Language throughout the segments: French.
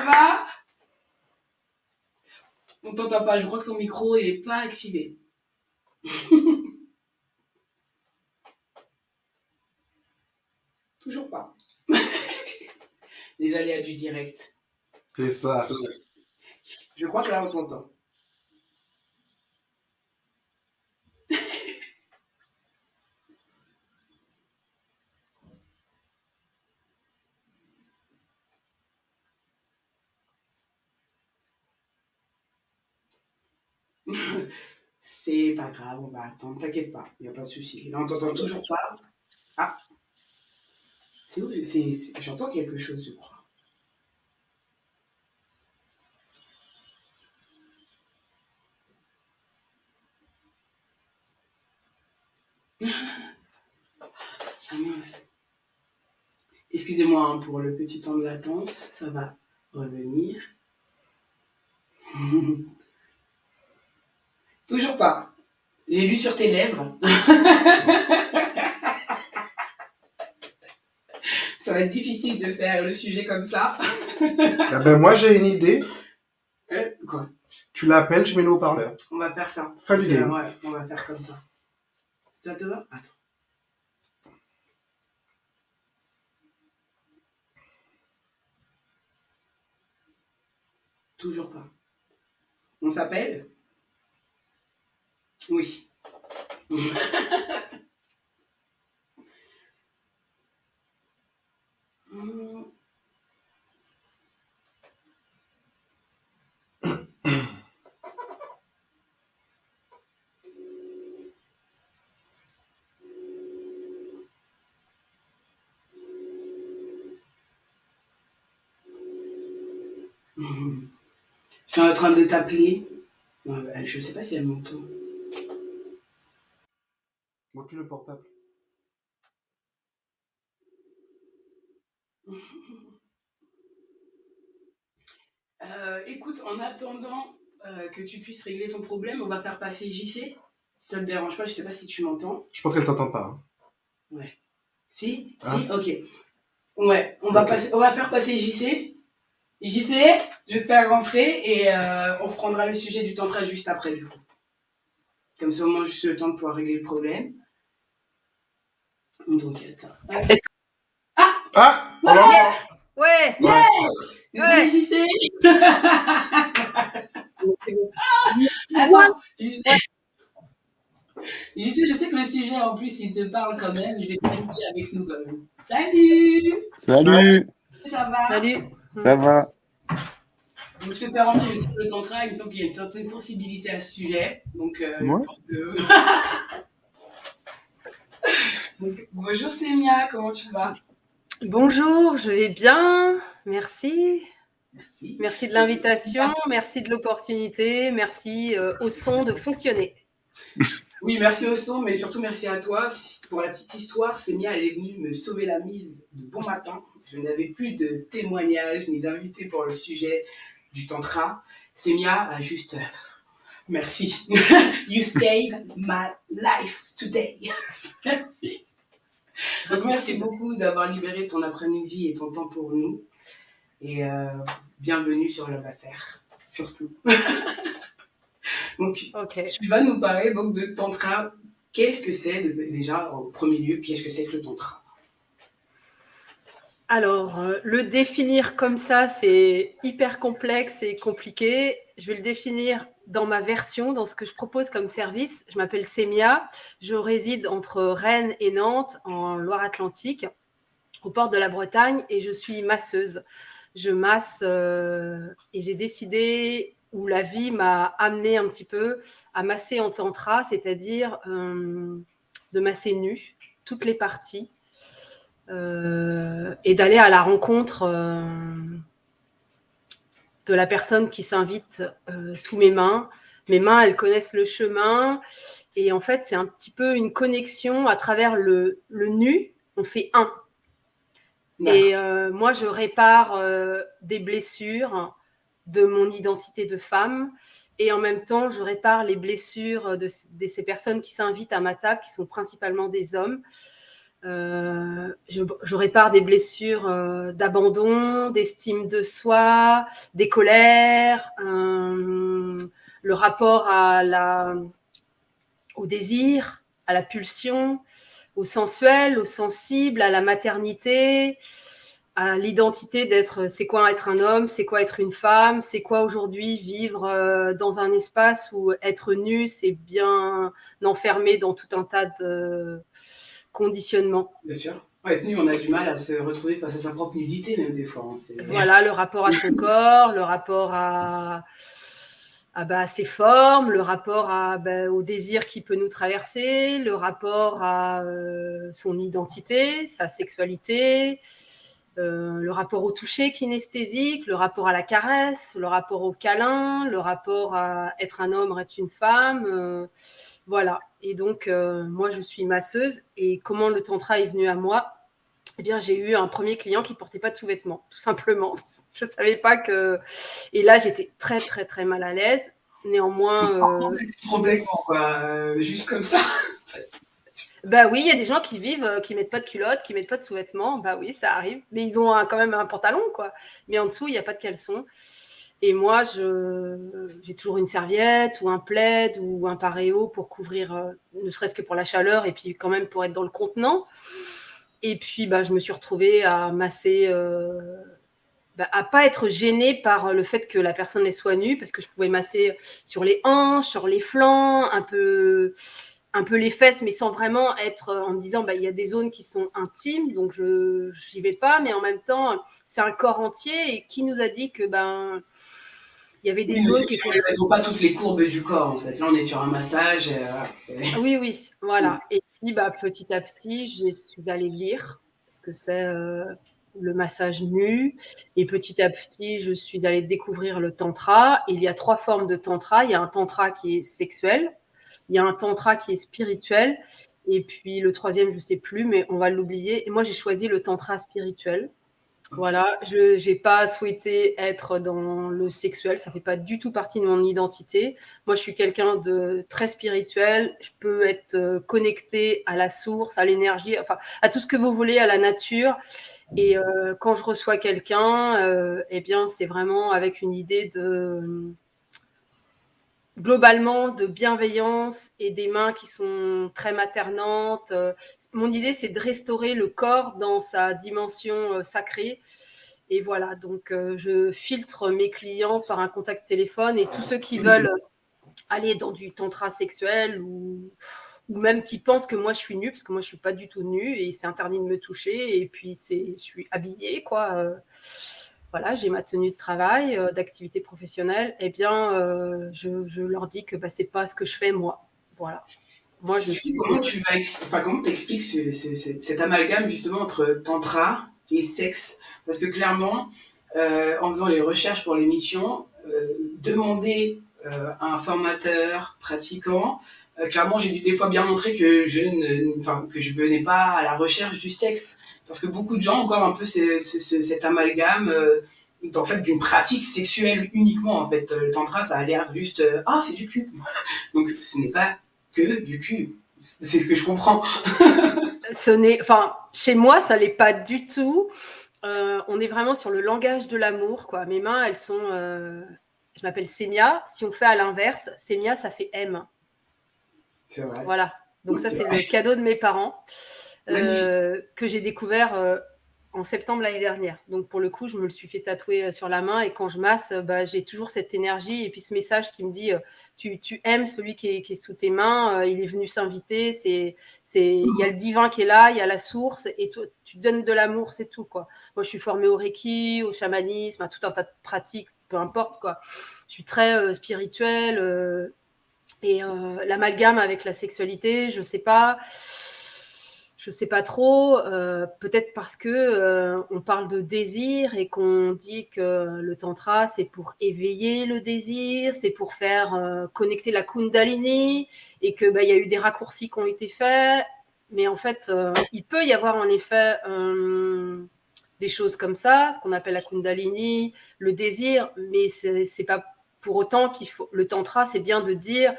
va? On t'entend pas, je crois que ton micro il est pas activé. Toujours pas. Les aléas du direct. C'est ça. Je crois que là on t'entend. C'est pas grave, on va attendre, t'inquiète pas, il n'y a pas de souci. Là on t'entend toujours pas. Ah, c'est où j'entends quelque chose, je crois. Ah mince. Excusez-moi hein, pour le petit temps de latence, ça va revenir. Toujours pas. J'ai lu sur tes lèvres. Ça va être difficile de faire le sujet comme ça. Ah ben moi j'ai une idée. Quoi? Tu l'appelles, tu mets le haut-parleur. On va faire ça. Fin du game. Ouais, on va faire comme ça. Ça te va? Attends. Toujours pas. On s'appelle? Oui. Je suis en train de t'appeler. Je sais pas si elle m'entend. Montre-lui le portable. Écoute, en attendant que tu puisses régler ton problème, on va faire passer JC. Si ça te dérange pas, je sais pas si tu m'entends. Je pense qu'elle t'entend pas. Hein. Ouais. Si? Hein? Si? Ok. Ouais, on va faire passer JC. JC, je vais te faire rentrer et on reprendra le sujet du tantra juste après, du coup. Comme ça, au moins, juste le temps de pouvoir régler le problème. Donc, attends. Est-ce que... Ah ouais, ouais. Yeah Ouais. Désolé, JC. C'est bon. Attends, JC, je sais que le sujet, en plus, il te parle quand même. Je vais te inviter avec nous quand même. Salut. Salut. Ça va? Salut. Ça va? Donc, je te fais rentrer, je sais que le tantra, il me semble qu'il y a une certaine sensibilité à ce sujet. Donc, Ouais. je pense que... Donc, bonjour Sémia, comment tu vas? Bonjour, je vais bien. Merci. Merci. Merci de l'invitation, merci de l'opportunité, merci au son de fonctionner. Oui, merci au son, mais surtout merci à toi. Pour la petite histoire, Sémia, elle est venue me sauver la mise de bon matin. Je n'avais plus de témoignages ni d'invités pour le sujet du tantra. Sémia a juste... Merci. You saved my life today. Merci. Donc merci beaucoup d'avoir libéré ton après-midi et ton temps pour nous. Et bienvenue sur Love Affaire, surtout. Donc, Okay. Tu vas nous parler donc de tantra. Qu'est-ce que c'est déjà, au premier lieu, qu'est-ce que c'est que le tantra? Alors, le définir comme ça, c'est hyper complexe et compliqué. Je vais le définir dans ma version, dans ce que je propose comme service. Je m'appelle Sémia, je réside entre Rennes et Nantes, en Loire-Atlantique, aux portes de la Bretagne, et je suis masseuse. Je masse et j'ai décidé, où la vie m'a amenée un petit peu à masser en tantra, c'est-à-dire de masser nu, toutes les parties, et d'aller à la rencontre de la personne qui s'invite sous mes mains. Mes mains, elles connaissent le chemin, et en fait, c'est un petit peu une connexion à travers le nu. On fait un. Et moi, je répare des blessures de mon identité de femme, et en même temps, je répare les blessures de ces personnes qui s'invitent à ma table, qui sont principalement des hommes. Je répare des blessures d'abandon, d'estime de soi, des colères, le rapport au désir, à la pulsion, au sensuel, au sensible, à la maternité, à l'identité d'être, c'est quoi être un homme, c'est quoi être une femme, c'est quoi aujourd'hui vivre dans un espace où être nu, c'est bien enfermé dans tout un tas de conditionnements. Bien sûr. Ouais, être nu, on a du mal à se retrouver face à sa propre nudité, même des fois. Hein, voilà, le rapport à son corps, le rapport à ses formes, le rapport au désir qui peut nous traverser, le rapport à son identité, sa sexualité, le rapport au toucher kinesthésique, le rapport à la caresse, le rapport au câlin, le rapport à être un homme, être une femme. Voilà. Et donc, moi, je suis masseuse. Et comment le tantra est venu à moi ? Eh bien, j'ai eu un premier client qui ne portait pas de sous-vêtements, tout simplement. Je ne savais pas que... Et là, j'étais très, très, très mal à l'aise. Néanmoins... complètement, quoi. Juste comme ça. Bah oui, il y a des gens qui vivent, qui mettent pas de culotte, qui mettent pas de sous-vêtements. Bah oui, ça arrive. Mais ils ont quand même un pantalon, quoi. Mais en dessous, il n'y a pas de caleçon. Et moi, j'ai toujours une serviette ou un plaid ou un paréo pour couvrir, ne serait-ce que pour la chaleur et puis quand même pour être dans le contenant. Et puis, je me suis retrouvée à masser, à pas être gênée par le fait que la personne soit nue, parce que je pouvais masser sur les hanches, sur les flancs, un peu les fesses, mais sans vraiment être en me disant, il y a des zones qui sont intimes, donc je n'y vais pas, mais en même temps, c'est un corps entier. Et qui nous a dit que il y avait des zones qui étaient... Elles n'ont pas toutes les courbes du corps, en fait. Là, on est sur un massage. Oui, voilà. Et puis, petit à petit, je suis allée lire ce que c'est le massage nu. Et petit à petit, je suis allée découvrir le tantra. Et il y a 3 formes de tantra. Il y a un tantra qui est sexuel, il y a un tantra qui est spirituel, et puis le 3e, je ne sais plus, mais on va l'oublier. Et moi, j'ai choisi le tantra spirituel. Voilà, je n'ai pas souhaité être dans le sexuel, ça ne fait pas du tout partie de mon identité. Moi, je suis quelqu'un de très spirituel, je peux être connectée à la source, à l'énergie, enfin, à tout ce que vous voulez, à la nature. Et quand je reçois quelqu'un, eh bien, c'est vraiment avec une idée globalement de bienveillance et des mains qui sont très maternantes. Mon idée, c'est de restaurer le corps dans sa dimension sacrée. Et voilà, donc je filtre mes clients par un contact téléphone, et tous ceux qui veulent aller dans du tantra sexuel ou même qui pensent que moi je suis nue, parce que moi je suis pas du tout nue et c'est interdit de me toucher, et puis je suis habillée, quoi. Voilà, j'ai ma tenue de travail, d'activité professionnelle. Eh bien, je leur dis que c'est pas ce que je fais, moi. Voilà. Moi, Comment t'expliques cet amalgame justement entre tantra et sexe? Parce que clairement, en faisant les recherches pour l'émission, demander à un formateur pratiquant, clairement, j'ai dû des fois bien montrer que je venais pas à la recherche du sexe. Parce que beaucoup de gens ont encore un peu cet amalgame en fait, d'une pratique sexuelle uniquement. En fait, le tantra, ça a l'air juste c'est du cul. Donc, ce n'est pas que du cul. C'est ce que je comprends. Chez moi, ça l'est pas du tout. On est vraiment sur le langage de l'amour, quoi. Mes mains, elles sont... je m'appelle Sémia. Si on fait à l'inverse, Sémia, ça fait M. C'est vrai. Voilà. Donc ça, c'est le cadeau de mes parents que j'ai découvert en septembre l'année dernière. Donc pour le coup, je me le suis fait tatouer sur la main, et quand je masse, j'ai toujours cette énergie et puis ce message qui me dit tu aimes celui qui est sous tes mains, il est venu s'inviter, il y a le divin qui est là, il y a la source, et tu donnes de l'amour, c'est tout, quoi. Moi, je suis formée au Reiki, au chamanisme, à tout un tas de pratiques, peu importe, quoi. Je suis très spirituelle. Et l'amalgame avec la sexualité, je sais pas trop. Peut-être parce que on parle de désir et qu'on dit que le tantra, c'est pour éveiller le désir, c'est pour faire connecter la kundalini, et que y a eu des raccourcis qui ont été faits. Mais en fait, il peut y avoir en effet des choses comme ça, ce qu'on appelle la kundalini, le désir, mais c'est pas pour autant qu'il faut... Le tantra, c'est bien de dire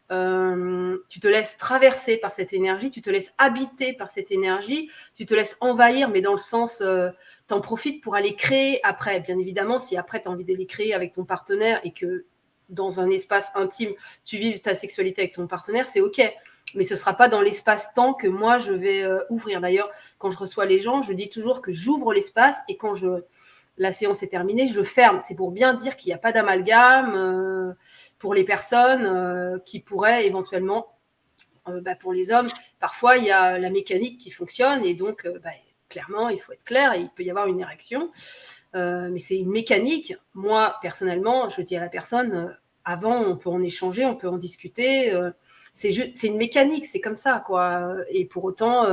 tu te laisses traverser par cette énergie, tu te laisses habiter par cette énergie, tu te laisses envahir, mais dans le sens, t'en profites pour aller créer après. Bien évidemment, si après tu as envie de les créer avec ton partenaire et que dans un espace intime, tu vives ta sexualité avec ton partenaire, c'est OK. Mais ce ne sera pas dans l'espace-temps que moi, je vais ouvrir. D'ailleurs, quand je reçois les gens, je dis toujours que j'ouvre l'espace et quand la séance est terminée, je ferme. C'est pour bien dire qu'il n'y a pas d'amalgame pour les personnes qui pourraient éventuellement, pour les hommes, parfois, il y a la mécanique qui fonctionne et donc, clairement, il faut être clair et il peut y avoir une érection. Mais c'est une mécanique. Moi, personnellement, je dis à la personne, avant, on peut en échanger, on peut en discuter. C'est une mécanique, c'est comme ça, quoi. Et pour autant,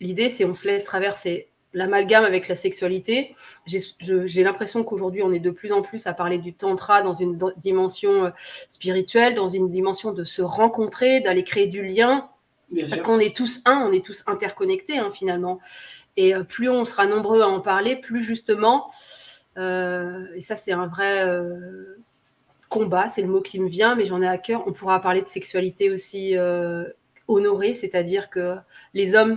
l'idée, c'est on se laisse traverser. L'amalgame avec la sexualité, j'ai l'impression qu'aujourd'hui, on est de plus en plus à parler du tantra dans une dimension spirituelle, dans une dimension de se rencontrer, d'aller créer du lien, parce qu'on est tous on est tous interconnectés, finalement. Et plus on sera nombreux à en parler, plus justement, et ça c'est un vrai combat, c'est le mot qui me vient, mais j'en ai à cœur, on pourra parler de sexualité aussi honorée, c'est-à-dire que les hommes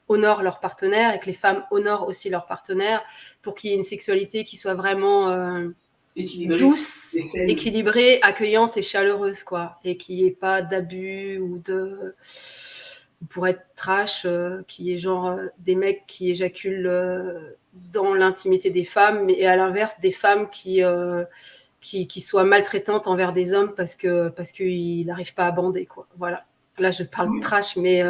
honorent leur partenaire et que les femmes honorent aussi leur partenaire pour qu'il y ait une sexualité qui soit vraiment douce, équilibrée, accueillante et chaleureuse, quoi, et qu'il n'y ait pas d'abus ou pour être trash, qui est genre des mecs qui éjaculent dans l'intimité des femmes, et à l'inverse des femmes qui soient maltraitantes envers des hommes parce qu'ils n'arrivent pas à bander, quoi. Voilà. Là, je parle de trash, mais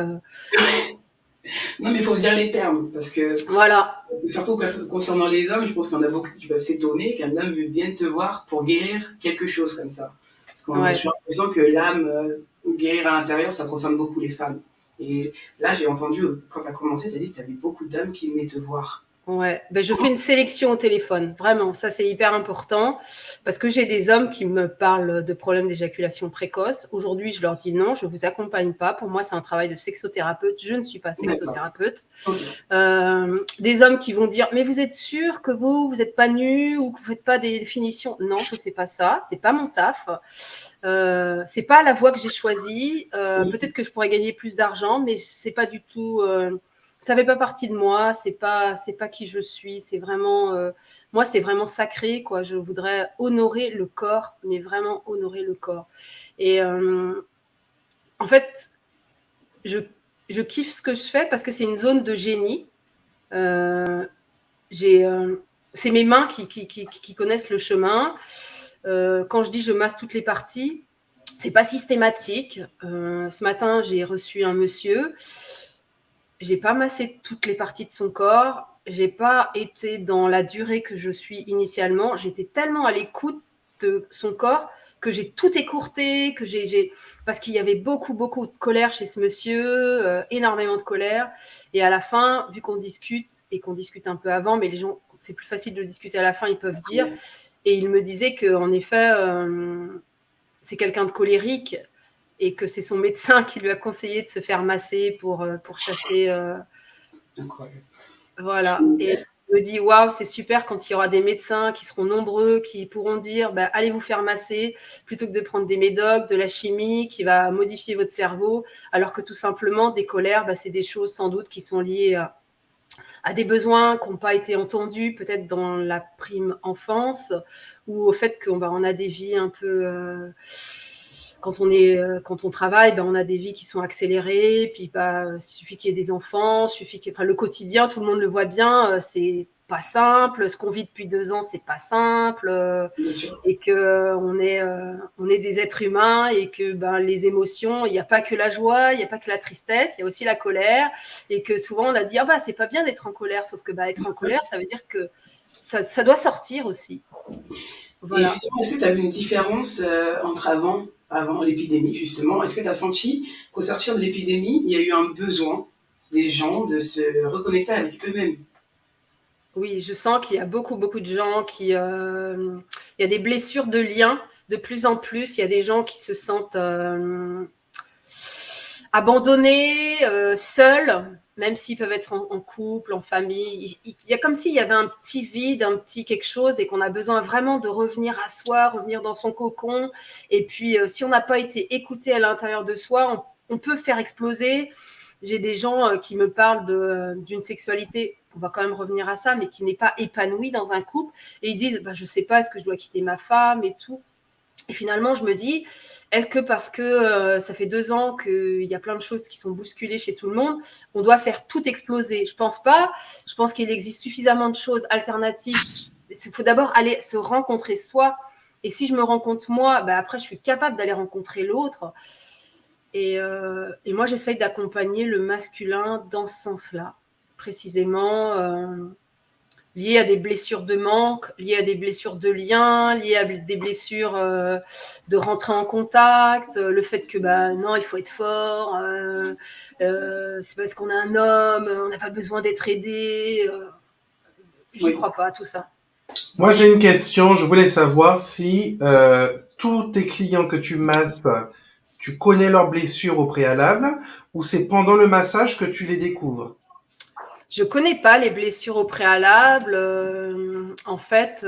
non, mais il faut dire les termes, parce que voilà. Surtout concernant les hommes, je pense qu'il y en a beaucoup qui peuvent s'étonner qu'un homme vienne te voir pour guérir quelque chose comme ça. Parce qu'on a l'impression que l'âme, guérir à l'intérieur, ça concerne beaucoup les femmes. Et là, j'ai entendu, quand tu as commencé, tu as dit que tu avais beaucoup d'hommes qui venaient te voir. Ouais, je fais une sélection au téléphone, vraiment, ça c'est hyper important, parce que j'ai des hommes qui me parlent de problèmes d'éjaculation précoce. Aujourd'hui, je leur dis non, je ne vous accompagne pas. Pour moi, c'est un travail de sexothérapeute, je ne suis pas sexothérapeute. Des hommes qui vont dire, mais vous êtes sûr que vous n'êtes pas nu ou que vous ne faites pas des définitions? Non, je ne fais pas ça, c'est pas mon taf. C'est pas la voie que j'ai choisie. Peut-être que je pourrais gagner plus d'argent, mais c'est pas du tout... ça fait pas partie de moi, c'est pas qui je suis, c'est vraiment moi c'est vraiment sacré, quoi. Je voudrais honorer le corps, mais vraiment honorer le corps. Et en fait, je kiffe ce que je fais parce que c'est une zone de génie. C'est mes mains qui connaissent le chemin. Quand je dis je masse toutes les parties, c'est pas systématique. Ce matin, j'ai reçu un monsieur. J'ai pas massé toutes les parties de son corps. J'ai pas été dans la durée que je suis initialement. J'étais tellement à l'écoute de son corps que j'ai tout écourté, parce qu'il y avait beaucoup de colère chez ce monsieur, énormément de colère. Et à la fin, vu qu'on discute et qu'on discute un peu avant, mais les gens, c'est plus facile de discuter à la fin, ils peuvent dire. Et il me disait qu'en effet, c'est quelqu'un de colérique. Et que c'est son médecin qui lui a conseillé de se faire masser pour chasser. Incroyable. Voilà. Et il me dit, waouh, c'est super quand il y aura des médecins qui seront nombreux, qui pourront dire, allez vous faire masser, plutôt que de prendre des médocs, de la chimie qui va modifier votre cerveau, alors que tout simplement, des colères, c'est des choses sans doute qui sont liées à des besoins qui n'ont pas été entendus, peut-être dans la prime enfance, ou au fait qu'on a des vies un peu... Quand on travaille, on a des vies qui sont accélérées, puis il suffit qu'il y ait des enfants, le quotidien, tout le monde le voit bien, c'est pas simple. Ce qu'on vit depuis 2 ans, c'est pas simple, et que on est des êtres humains et que les émotions, il n'y a pas que la joie, il n'y a pas que la tristesse, il y a aussi la colère, et que souvent on a dit c'est pas bien d'être en colère, sauf que être en colère, ça veut dire que ça doit sortir aussi. Voilà. Et justement, est-ce que tu as vu une différence entre avant l'épidémie, justement? Est-ce que tu as senti qu'au sortir de l'épidémie, il y a eu un besoin des gens de se reconnecter avec eux-mêmes? Oui, je sens qu'il y a beaucoup de gens il y a des blessures de liens de plus en plus. Il y a des gens qui se sentent abandonnés, seuls. même s'ils peuvent être en couple, en famille, il y a comme s'il y avait un petit vide, un petit quelque chose et qu'on a besoin vraiment de revenir à soi, revenir dans son cocon. Et puis, si on n'a pas été écouté à l'intérieur de soi, on peut faire exploser. J'ai des gens qui me parlent d'une sexualité, on va quand même revenir à ça, mais qui n'est pas épanouie dans un couple. Et ils disent, je ne sais pas, est-ce que je dois quitter ma femme et tout. Et finalement, je me dis, est-ce que parce que ça fait 2 ans qu'il y a plein de choses qui sont bousculées chez tout le monde, on doit faire tout exploser? Je pense pas. Je pense qu'il existe suffisamment de choses alternatives. Il faut d'abord aller se rencontrer soi. Et si je me rencontre moi, après, je suis capable d'aller rencontrer l'autre. Et moi, j'essaye d'accompagner le masculin dans ce sens-là, précisément. Liées à des blessures de manque, liées à des blessures de lien, liées à des blessures de rentrer en contact, le fait que non, il faut être fort, c'est parce qu'on est un homme, on n'a pas besoin d'être aidé. J'y crois pas à tout ça. Moi, j'ai une question. Je voulais savoir si tous tes clients que tu masses, tu connais leurs blessures au préalable ou c'est pendant le massage que tu les découvres? Je connais pas les blessures au préalable. En fait,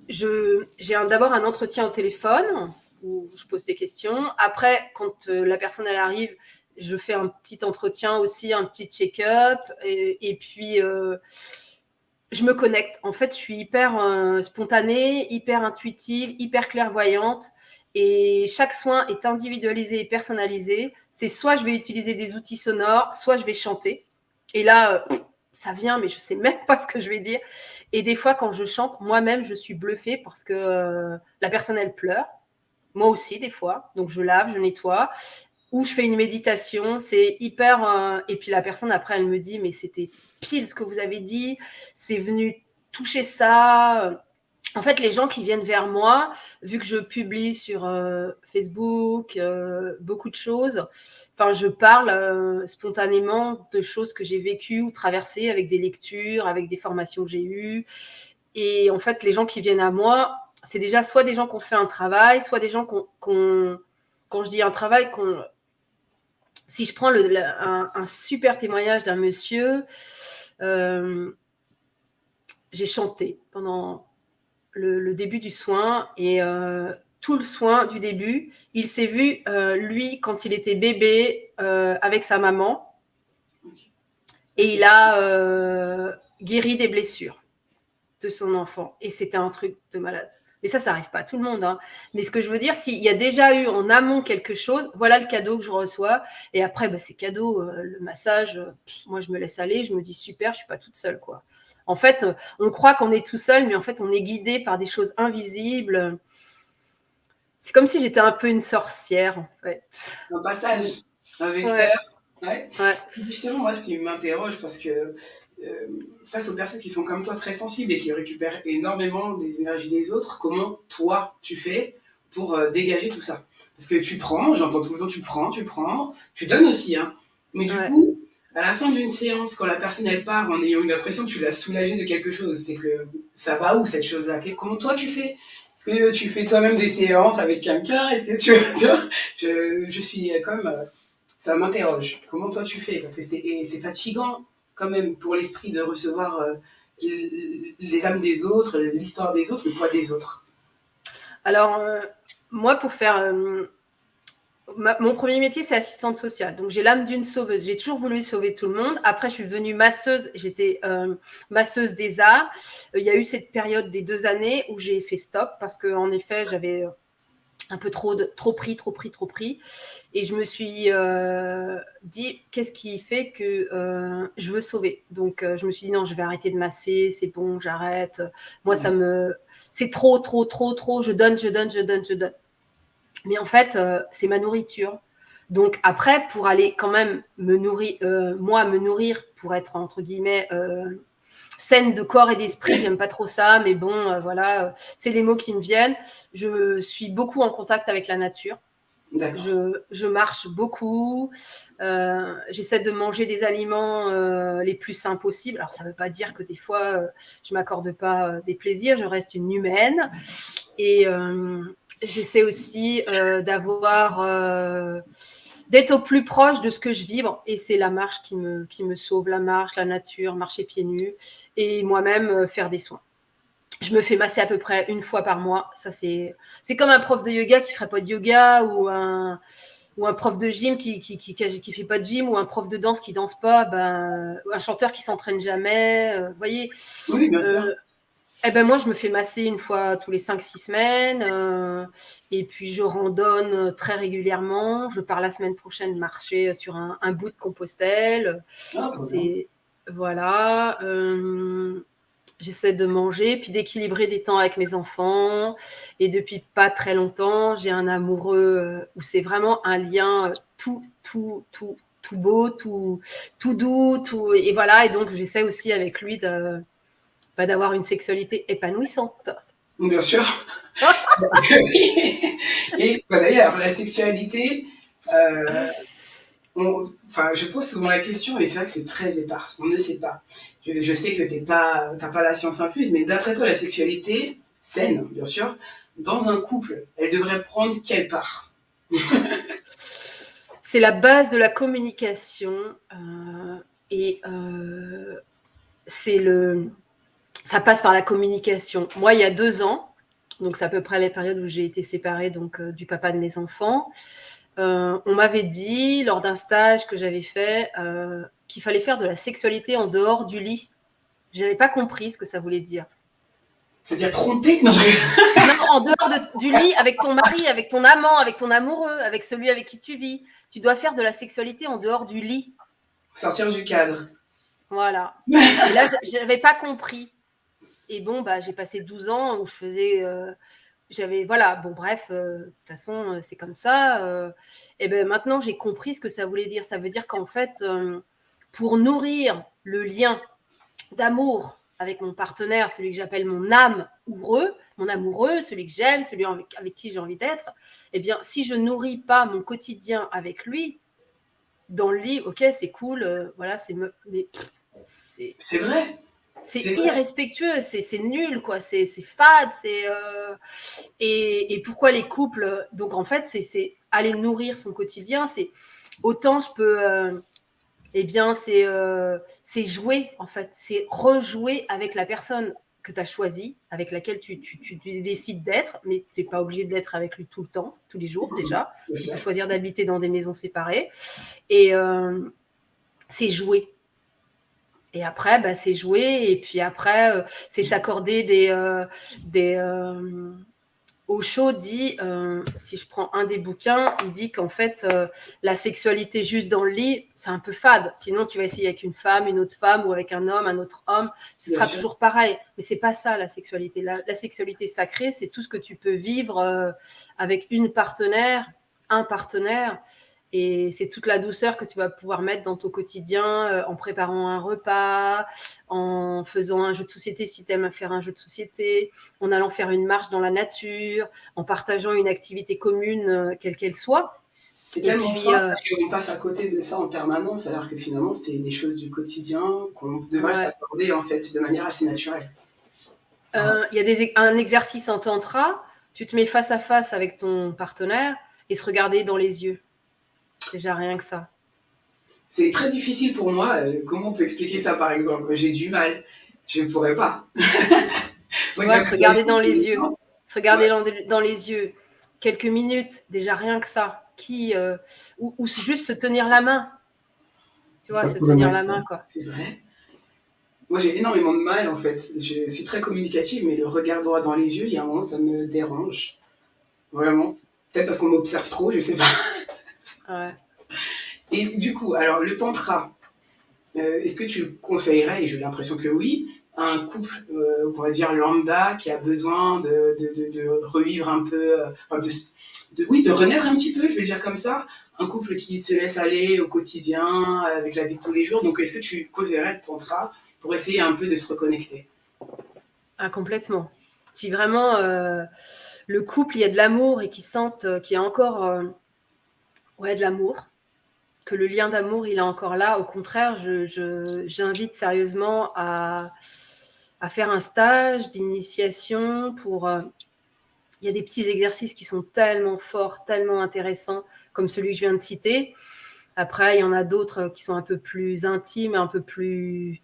j'ai d'abord un entretien au téléphone où je pose des questions. Après, quand la personne elle arrive, je fais un petit entretien aussi, un petit check-up. Et puis, je me connecte. En fait, je suis hyper spontanée, hyper intuitive, hyper clairvoyante. Et chaque soin est individualisé et personnalisé. C'est soit je vais utiliser des outils sonores, soit je vais chanter. Et là, ça vient, mais je ne sais même pas ce que je vais dire. Et des fois, quand je chante, moi-même, je suis bluffée parce que la personne, elle pleure. Moi aussi, des fois. Donc, je lave, je nettoie. Ou je fais une méditation. C'est hyper... Et puis, la personne, après, elle me dit, mais c'était pile ce que vous avez dit. C'est venu toucher ça. En fait, les gens qui viennent vers moi, vu que je publie sur Facebook beaucoup de choses, je parle spontanément de choses que j'ai vécues ou traversées avec des lectures, avec des formations que j'ai eues. Et en fait, les gens qui viennent à moi, c'est déjà soit des gens qui ont fait un travail, soit des gens quand je dis un travail, si je prends un super témoignage d'un monsieur, j'ai chanté pendant le début du soin et tout le soin du début, il s'est vu, lui, quand il était bébé, avec sa maman et il a guéri des blessures de son enfant. Et c'était un truc de malade. Mais ça n'arrive pas à tout le monde. Hein. Mais ce que je veux dire, s'il y a déjà eu en amont quelque chose, voilà le cadeau que je reçois. Et après, c'est cadeau, le massage, moi, je me laisse aller, je me dis super, je ne suis pas toute seule, quoi. En fait, on croit qu'on est tout seul, mais en fait, on est guidé par des choses invisibles. C'est comme si j'étais un peu une sorcière, en fait. Un passage, un vecteur. Ouais. Justement, moi, ce qui m'interroge, parce que face aux personnes qui sont comme toi très sensibles et qui récupèrent énormément des énergies des autres, comment toi, tu fais pour dégager tout ça? Parce que tu prends, j'entends tout le temps, tu donnes aussi, hein. Mais du coup, à la fin d'une séance, quand la personne elle part en ayant eu l'impression que tu l'as soulagée de quelque chose, c'est que ça va où cette chose-là? Comment toi tu fais? Est-ce que tu fais toi-même des séances avec quelqu'un? Est-ce que tu vois, je suis comme ça m'interroge. Comment toi tu fais? Parce que c'est fatigant quand même pour l'esprit de recevoir les âmes des autres, l'histoire des autres, le poids des autres. Alors, moi, pour faire... mon premier métier, c'est assistante sociale. Donc, j'ai l'âme d'une sauveuse. J'ai toujours voulu sauver tout le monde. Après, je suis devenue masseuse. J'étais masseuse des arts. Il y a eu cette période des 2 années où j'ai fait stop parce qu'en effet, j'avais un peu trop pris. Et je me suis dit, qu'est-ce qui fait que je veux sauver? Donc, je me suis dit, non, je vais arrêter de masser. C'est bon, j'arrête. Moi, c'est trop. Je donne. Mais en fait, c'est ma nourriture. Donc après, pour aller quand même me nourrir pour être, entre guillemets, saine de corps et d'esprit, j'aime pas trop ça, mais bon, voilà, c'est les mots qui me viennent. Je suis beaucoup en contact avec la nature. Je marche beaucoup. J'essaie de manger des aliments les plus sains possibles. Alors, ça ne veut pas dire que des fois, je ne m'accorde pas des plaisirs. Je reste une humaine. Et j'essaie aussi d'avoir d'être au plus proche de ce que je vibre. Et c'est la marche qui me sauve, la marche, la nature, marcher pieds nus et moi-même faire des soins. Je me fais masser à peu près une fois par mois. Ça, c'est comme un prof de yoga qui ne ferait pas de yoga ou un prof de gym qui fait pas de gym ou un prof de danse qui danse pas, un chanteur qui s'entraîne jamais. Vous voyez, Oui, bien sûr. moi, je me fais masser une fois tous les 5-6 semaines. Et puis, je randonne très régulièrement. Je pars la semaine prochaine marcher sur un bout de Compostelle. Voilà. J'essaie de manger, puis d'équilibrer des temps avec mes enfants. Et depuis pas très longtemps, j'ai un amoureux où c'est vraiment un lien tout beau, tout doux. Et voilà. Et donc, j'essaie aussi avec lui d'avoir une sexualité épanouissante. Bien sûr. Et d'ailleurs, la sexualité, je pose souvent la question, et c'est vrai que c'est très éparse, on ne sait pas. Je sais que t'as pas la science infuse, mais d'après toi, la sexualité, saine, bien sûr, dans un couple, elle devrait prendre quelle part? C'est la base de la communication, et ça passe par la communication. Moi, il y a 2 ans, donc c'est à peu près la période où j'ai été séparée donc, du papa de mes enfants, on m'avait dit, lors d'un stage que j'avais fait, qu'il fallait faire de la sexualité en dehors du lit. Je n'avais pas compris ce que ça voulait dire. C'est-à-dire tromper? Non, en dehors du lit, avec ton mari, avec ton amant, avec ton amoureux, avec celui avec qui tu vis. Tu dois faire de la sexualité en dehors du lit. Sortir du cadre. Voilà. Et là, je n'avais pas compris. Et bon, j'ai passé 12 ans où je faisais... voilà, bon bref, de toute façon, c'est comme ça. Et maintenant, j'ai compris ce que ça voulait dire. Ça veut dire qu'en fait, pour nourrir le lien d'amour avec mon partenaire, celui que j'appelle mon amoureux, celui que j'aime, celui avec qui j'ai envie d'être, si je nourris pas mon quotidien avec lui, dans le lit, ok, c'est cool, voilà, mais c'est vrai. C'est irrespectueux, c'est nul, quoi. C'est fade, et pourquoi les couples? Donc en fait, c'est aller nourrir son quotidien. C'est autant je peux, c'est jouer en fait, c'est rejouer avec la personne que tu as choisie, avec laquelle tu décides d'être, mais tu n'es pas obligé d'être avec lui tout le temps, tous les jours déjà. Tu peux choisir d'habiter dans des maisons séparées, et c'est jouer. Et après, c'est jouer. Et puis après, c'est s'accorder Osho dit, si je prends un des bouquins, il dit qu'en fait, la sexualité juste dans le lit, c'est un peu fade. Sinon, tu vas essayer avec une femme, une autre femme, ou avec un homme, un autre homme. Ce sera toujours pareil. Mais c'est pas ça, la sexualité. La sexualité sacrée, c'est tout ce que tu peux vivre avec un partenaire. Et c'est toute la douceur que tu vas pouvoir mettre dans ton quotidien, en préparant un repas, en faisant un jeu de société si tu aimes faire un jeu de société, en allant faire une marche dans la nature, en partageant une activité commune, quelle qu'elle soit. C'est tellement ça, on passe à côté de ça en permanence, alors que finalement, c'est des choses du quotidien qu'on devrait s'accorder en fait de manière assez naturelle. Il y a un exercice en tantra, tu te mets face à face avec ton partenaire et se regarder dans les yeux. Déjà rien que ça. C'est très difficile pour moi. Comment on peut expliquer ça, par exemple? J'ai du mal. Je ne pourrais pas. Tu vois, se regarder dans les yeux. Se regarder dans les yeux. Quelques minutes, déjà rien que ça. Ou juste se tenir la main. Tu vois, se tenir la main, quoi. C'est vrai. Moi, j'ai énormément de mal, en fait. Je suis très communicative, mais le regard droit dans les yeux, il y a un moment, ça me dérange. Vraiment. Peut-être parce qu'on m'observe trop, je sais pas. Ouais. Et du coup, alors, le tantra, est-ce que tu conseillerais, et j'ai l'impression que oui, à un couple, on va dire lambda, qui a besoin de revivre un peu, de renaître un petit peu, je vais le dire comme ça, un couple qui se laisse aller au quotidien, avec la vie de tous les jours. Donc, est-ce que tu conseillerais le tantra pour essayer un peu de se reconnecter? Complètement. Si vraiment le couple, il y a de l'amour et qu'ils sentent qu'il y a encore de l'amour, que le lien d'amour, il est encore là. Au contraire, j'invite sérieusement à faire un stage d'initiation pour... il y a des petits exercices qui sont tellement forts, tellement intéressants, comme celui que je viens de citer. Après, il y en a d'autres qui sont un peu plus intimes, un peu plus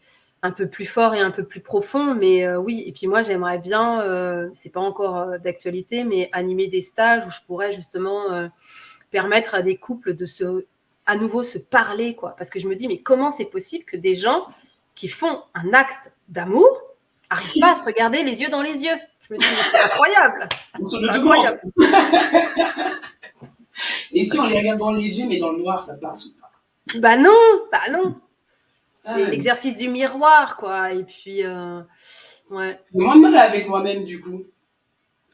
forts et un peu plus profonds. Mais oui, et puis moi, j'aimerais bien, c'est pas encore d'actualité, mais animer des stages où je pourrais justement permettre à des couples de à nouveau se parler, quoi. Parce que je me dis, mais comment c'est possible que des gens qui font un acte d'amour n'arrivent pas à se regarder les yeux dans les yeux? Je me dis, mais c'est incroyable. C'est incroyable. Et si on les regarde dans les yeux, mais dans le noir, ça passe ou pas? Bah non. C'est l'exercice du miroir, quoi. Et puis, ouais. J'ai moins de mal avec moi-même, du coup.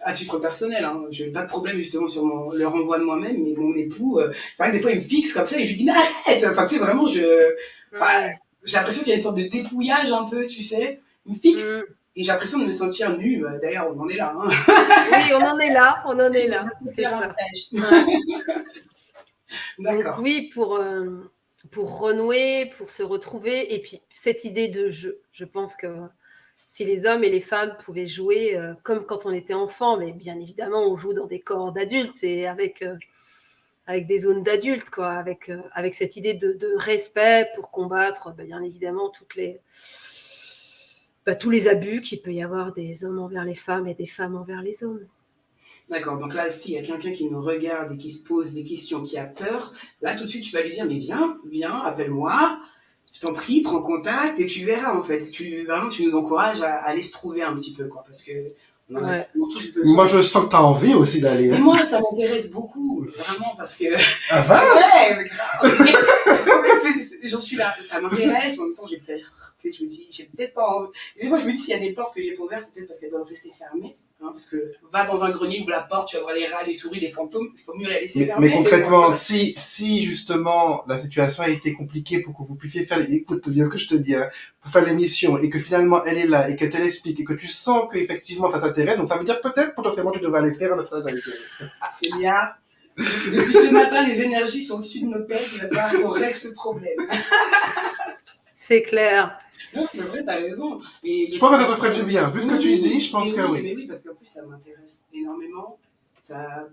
À titre personnel, hein. Je n'ai pas de problème justement sur le renvoi de moi-même, mais mon époux, c'est vrai que des fois il me fixe comme ça et je lui dis mais arrête, enfin tu sais vraiment j'ai l'impression qu'il y a une sorte de dépouillage un peu, tu sais, il me fixe et j'ai l'impression de me sentir nue, d'ailleurs on en est là. Hein. Oui, on en est là, c'est ça. D'accord. Donc, oui, pour renouer, pour se retrouver, et puis cette idée de jeu, je pense que si les hommes et les femmes pouvaient jouer comme quand on était enfant, mais bien évidemment, on joue dans des corps d'adultes et avec des zones d'adultes, quoi, avec cette idée de respect pour combattre, bien évidemment, tous les abus qu'il peut y avoir des hommes envers les femmes et des femmes envers les hommes. D'accord, donc là, s'il y a quelqu'un qui nous regarde et qui se pose des questions, qui a peur, là, tout de suite, tu vas lui dire, mais viens, appelle-moi, je t'en prie, prends contact et tu verras, en fait. Tu nous encourages à aller se trouver un petit peu, quoi, parce que on a tous besoin. Moi, je sens que tu as envie aussi d'aller. Mais moi, ça m'intéresse beaucoup, vraiment, parce que... Ah, va? Ouais, grave. J'en suis là, ça m'intéresse, en même temps, j'ai peur. Tu sais, je me dis, j'ai peut-être pas envie. Et des fois, je me dis, s'il y a des portes que j'ai pas ouvertes, c'est peut-être parce qu'elles doivent rester fermées. Hein, parce que va dans un grenier, ouvre la porte, tu vas voir les rats, les souris, les fantômes, c'est pas mieux la laisser fermer. Mais concrètement, si justement la situation a été compliquée pour que vous puissiez faire, écoute bien ce que je te dis, hein, pour faire l'émission et que finalement elle est là et que tu l'expliques et que tu sens qu'effectivement ça t'intéresse, donc ça veut dire peut-être potentiellement tu devrais aller faire un autre stage avec elle. C'est bien. Depuis ce matin, les énergies sont au-dessus de nos têtes, il va falloir qu'on règle ce problème. C'est clair. Non, c'est vrai, t'as raison. Je pense que ça te ferait du bien. Vu ce que tu dis, je pense que oui. Mais oui, parce qu'en plus, ça m'intéresse énormément. Ça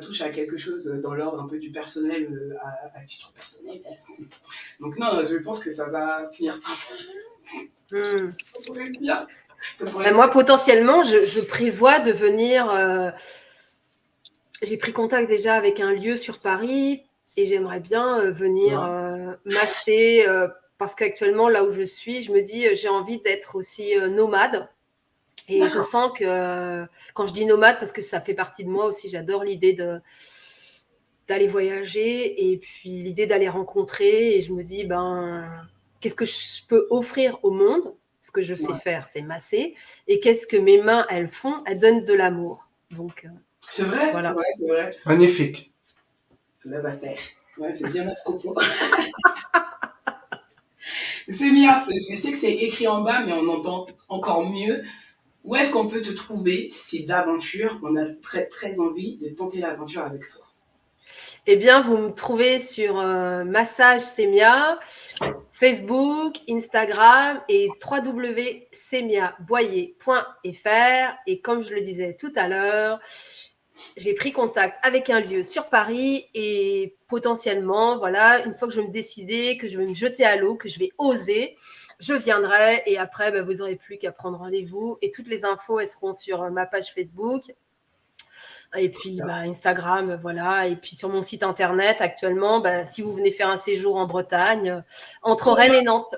touche à quelque chose dans l'ordre un peu du personnel, à titre personnel. Donc non, je pense que ça va finir par... Ça pourrait être bien. Moi, potentiellement, je prévois de venir... J'ai pris contact déjà avec un lieu sur Paris et j'aimerais bien venir masser... parce qu'actuellement, là où je suis, je me dis, j'ai envie d'être aussi nomade. Et je sens que, quand je dis nomade, parce que ça fait partie de moi aussi, j'adore l'idée d'aller voyager et puis l'idée d'aller rencontrer. Et je me dis, qu'est-ce que je peux offrir au monde? Ce que je sais faire, c'est masser. Et qu'est-ce que mes mains, elles font? Elles donnent de l'amour. Donc, c'est vrai, voilà. C'est vrai. Magnifique. Cela va faire. Ouais, c'est bien à propos. C'est bien. Je sais que c'est écrit en bas, mais on entend encore mieux. Où est-ce qu'on peut te trouver si d'aventure, on a très très envie de tenter l'aventure avec toi? Eh bien, vous me trouvez sur Massage Semia, Facebook, Instagram et www.semiaboyer.fr. Et comme je le disais tout à l'heure, j'ai pris contact avec un lieu sur Paris et potentiellement, voilà, une fois que je vais me décider, que je vais me jeter à l'eau, que je vais oser, je viendrai et après, vous n'aurez plus qu'à prendre rendez-vous. Et toutes les infos, elles seront sur ma page Facebook et puis Instagram, voilà. Et puis sur mon site internet, actuellement, si vous venez faire un séjour en Bretagne, entre Rennes et Nantes.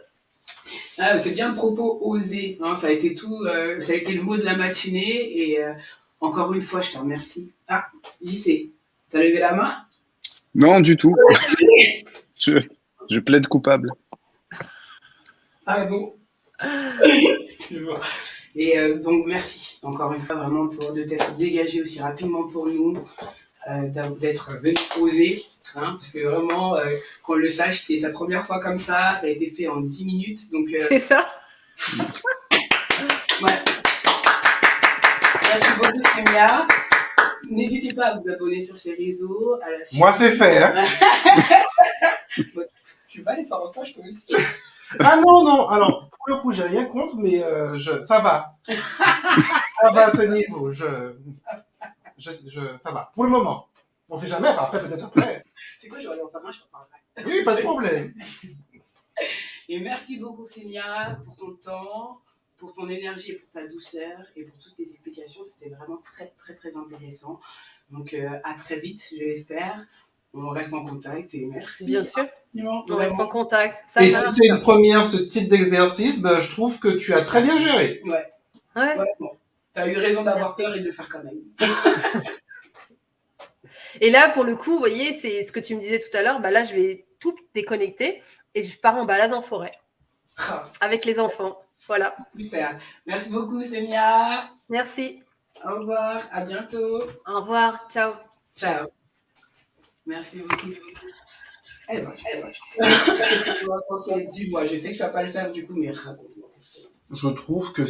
Ah, c'est bien le propos oser. Hein, ça a été ça a été le mot de la matinée et encore une fois, je te remercie. Ah, JC, t'as levé la main? Non, du tout. Je plaide coupable. Ah bon? Et donc, merci encore une fois vraiment de t'être dégagé aussi rapidement pour nous, d'être venu oser. Hein, parce que vraiment, qu'on le sache, c'est sa première fois comme ça a été fait en 10 minutes. Donc, c'est ça. Ouais. Merci beaucoup, Semia. N'hésitez pas à vous abonner sur ces réseaux. À la suite. Moi, c'est fait. Hein. Tu vas aller faire un stage, toi aussi. Ah non. Alors, pour le coup, j'ai rien contre, mais ça va. Ça va à ce niveau. Ça va. Pour le moment. On sait jamais, après, peut-être après. C'est quoi, je vais aller en faire un, je t'en parlerai. Oui, pas de problème. Et merci beaucoup, Sénia, pour ton temps, pour ton énergie et pour ta douceur et pour toutes tes explications. C'était vraiment très, très, très intéressant. Donc, à très vite, je l'espère. On reste en contact et merci. Bien sûr, Infiniment, on reste en vraiment. contact. Ça Et marche. si c'est une première, ce type d'exercice, ben, je trouve que tu as très bien géré. Ouais, Ouais. bon. T'as eu raison d'avoir Merci. peur et de le faire quand même. Et là, pour le coup, vous voyez, c'est ce que tu me disais tout à l'heure. Bah là, je vais tout déconnecter et je pars en balade en forêt avec les enfants. Voilà. Super. Merci beaucoup, Sénia. Merci. Au revoir. À bientôt. Au revoir. Ciao. Ciao. Merci beaucoup. Eh ben, qu'est-ce que tu vas penser? Dis-moi, je sais que tu vas pas le faire du coup, mais raconte-moi. Je trouve que